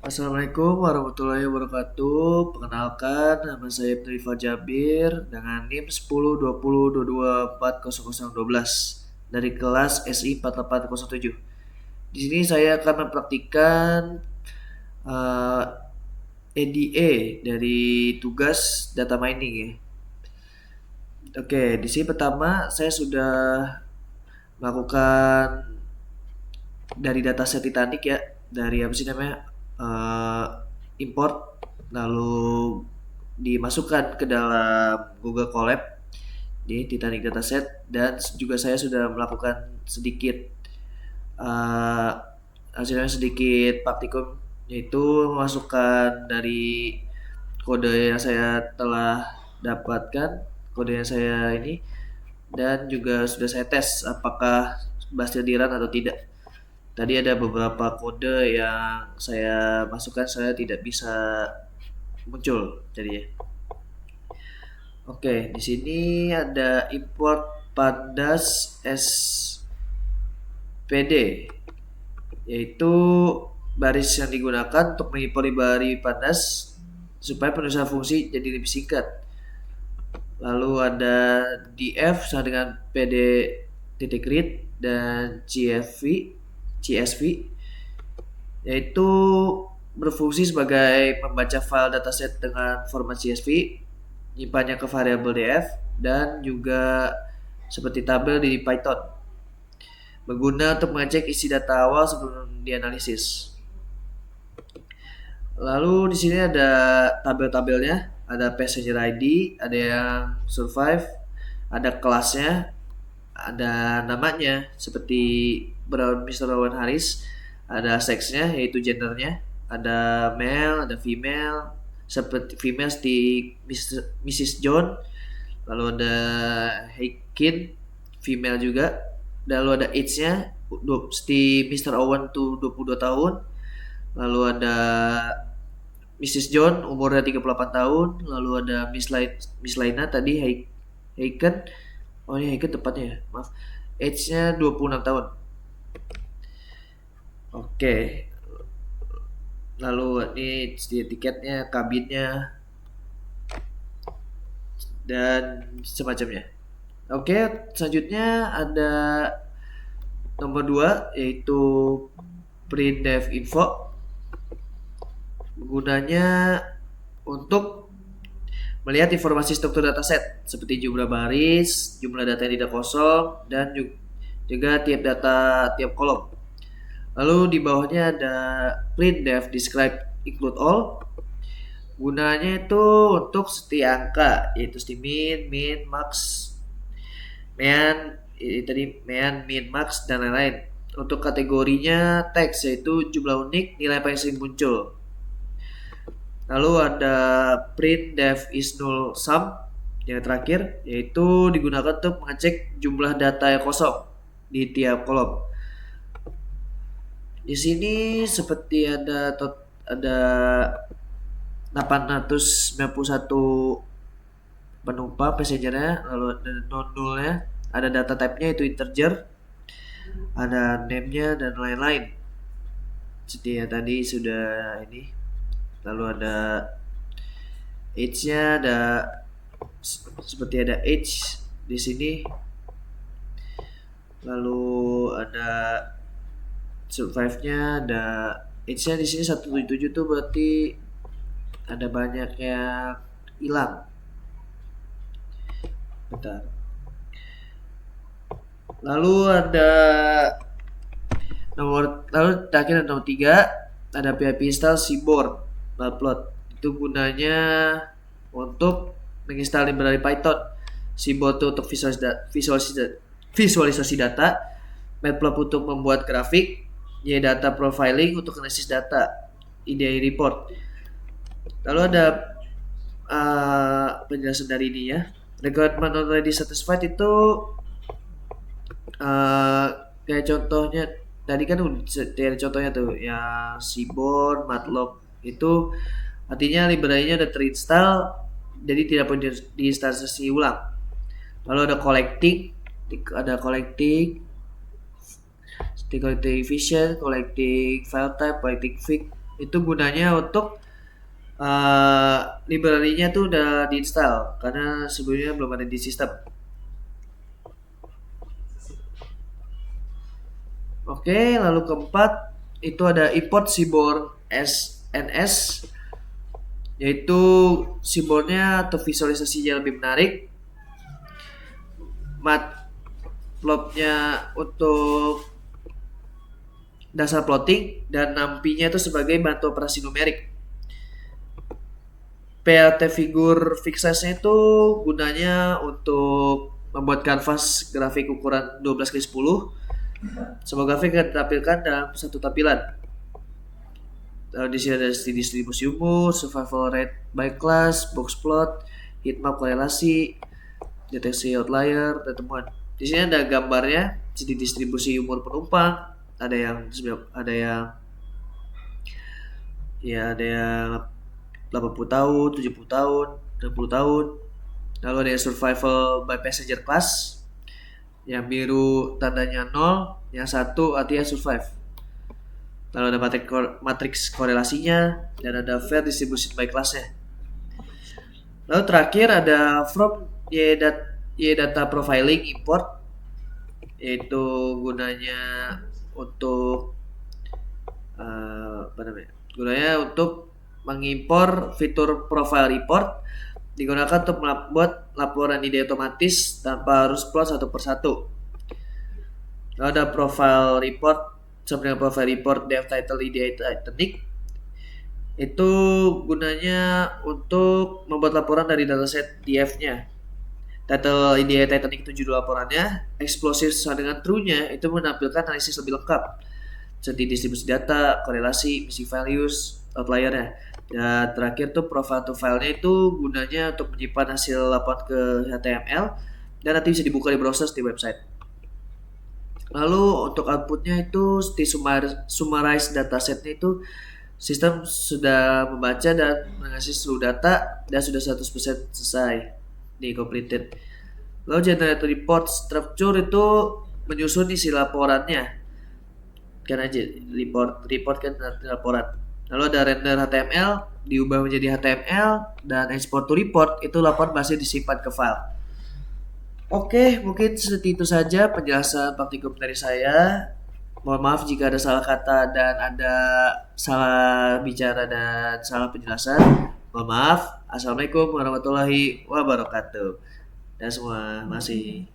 Assalamualaikum warahmatullahi wabarakatuh. Perkenalkan, nama saya Ibnu Jabir dengan NIM 102022404012 dari kelas SI 4807. Di sini saya akan mempraktikkan uh, EDA dari tugas data mining ya. Oke, di sini pertama saya sudah melakukan dari dataset Titanic ya, dari apa sih namanya, import, lalu dimasukkan ke dalam Google Colab di Titanic dataset, dan juga saya sudah melakukan sedikit uh, hasilnya sedikit praktikum, yaitu memasukkan dari kode yang saya telah dapatkan, kode yang saya ini, dan juga sudah saya tes apakah berhasil di run atau tidak. Tadi ada beberapa kode yang saya masukkan, saya tidak bisa muncul jadinya. Oke, di sini ada import pandas SPD, yaitu baris yang digunakan untuk mengimport library pandas supaya penulisan fungsi jadi lebih singkat. Lalu ada df sama dengan pd titik read dan CSV, yaitu berfungsi sebagai membaca file dataset dengan format CSV, menyimpannya ke variabel df, dan juga seperti tabel di Python, berguna untuk mengecek isi data awal sebelum dianalisis. Lalu di sini ada tabel-tabelnya, ada passenger ID, ada yang survive, ada kelasnya, ada namanya seperti Brown Mr. Owen Harris, ada seksnya yaitu gendernya, ada male, ada female, seperti female di Mrs. John, lalu ada Heikin, female juga, lalu ada age-nya di Mr. Owen tuh 22 tahun, lalu ada Mrs. John umurnya 38 tahun, lalu ada Miss Laina tadi Heiken. Oh ini Heiken tepatnya ya, maaf. Age-nya 26 tahun. Oke. Lalu ini tiketnya, kabinnya, dan semacamnya. Oke, selanjutnya ada nomor 2 yaitu printf info. Gunanya untuk melihat informasi struktur dataset seperti jumlah baris, jumlah data yang tidak kosong, dan juga tiap data tiap kolom. Lalu di bawahnya ada printf describe include all. Gunanya itu untuk setiap angka, yaitu min, max, min, max, dan lain-lain. Untuk kategorinya teks, yaitu jumlah unik, nilai paling sering muncul. Lalu ada printf is null sum yang terakhir, yaitu digunakan untuk mengecek jumlah data yang kosong di tiap kolom. Di sini seperti ada 891 penumpang passengernya, lalu ada non-nullnya, ada data type-nya itu integer, ada name-nya dan lain-lain. Seperti yang tadi sudah ini. Lalu ada age-nya, ada seperti ada age di sini. Lalu ada survive-nya, ada age-nya di sini 177 tuh berarti ada banyak yang hilang. Bentar. Lalu ada terakhir nomor 3 ada PHP install Seaborn Matplot. Itu gunanya untuk menginstal library Python. Seaborn itu untuk visualisasi data, Matplot untuk membuat grafik, data profiling untuk analisis data, EDA report. Lalu ada penjelasan dari ini ya. Requirement already satisfied itu kayak contohnya tadi kan dari contohnya tuh yang Seaborn, Matlob itu artinya library-nya udah terinstall, jadi tidak perlu diinstalasi ulang. Lalu ada collecting vision, collecting file type, collecting fig, Itu gunanya untuk library-nya tuh udah diinstal karena sebelumnya belum ada di sistem. Oke, lalu keempat itu ada import Seaborn SNS, yaitu Seaborn-nya atau visualisasinya lebih menarik. Matplotlib-nya untuk dasar plotting dan NumPy-nya itu sebagai bantu operasi numerik. PLT figur fixsize-nya itu gunanya untuk membuat kanvas grafik ukuran 12x10. Semua grafik akan ditampilkan dalam satu tampilan. Di sini ada distribusi umur, survival rate by class, box plot, heatmap korelasi, deteksi outlier, dan temuan. Di sini ada gambarnya, jadi distribusi umur penumpang, ada yang ada yang 80 tahun, 70 tahun, 60 tahun. Lalu ada yang survival by passenger class. Yang biru tandanya 0, yang 1 artinya survive. Lalu ada matriks korelasinya dan ada fair distribution by class-nya. Lalu terakhir ada from data profiling import, yaitu gunanya untuk gunanya untuk mengimpor fitur profile report, digunakan untuk membuat laporan ide otomatis tanpa harus plot satu persatu. Lalu ada profile report sama dengan profile report dev title ide teknik. Itu gunanya untuk membuat laporan dari dataset DF-nya. Title ide teknik itu judul laporannya. Explosive sama dengan true-nya itu menampilkan analisis lebih lengkap, seperti distribusi data, korelasi, missing values, outlier-nya. Dan terakhir tuh profile to file-nya itu gunanya untuk menyimpan hasil laporan ke HTML dan nanti bisa dibuka di browser di website. Lalu untuk outputnya itu di summarize datasetnya itu sistem sudah membaca dan mengasih seluruh data dan sudah 100% selesai di completed. Lalu generate report structure itu menyusun isi laporannya. Kan aja report kan laporan. Lalu ada render HTML diubah menjadi HTML dan export to report itu laporan masih disimpan ke file. Oke, mungkin seperti itu saja penjelasan praktikum dari saya. Mohon maaf jika ada salah kata dan ada salah bicara dan salah penjelasan. Mohon maaf. Assalamualaikum warahmatullahi wabarakatuh. Dan semua masih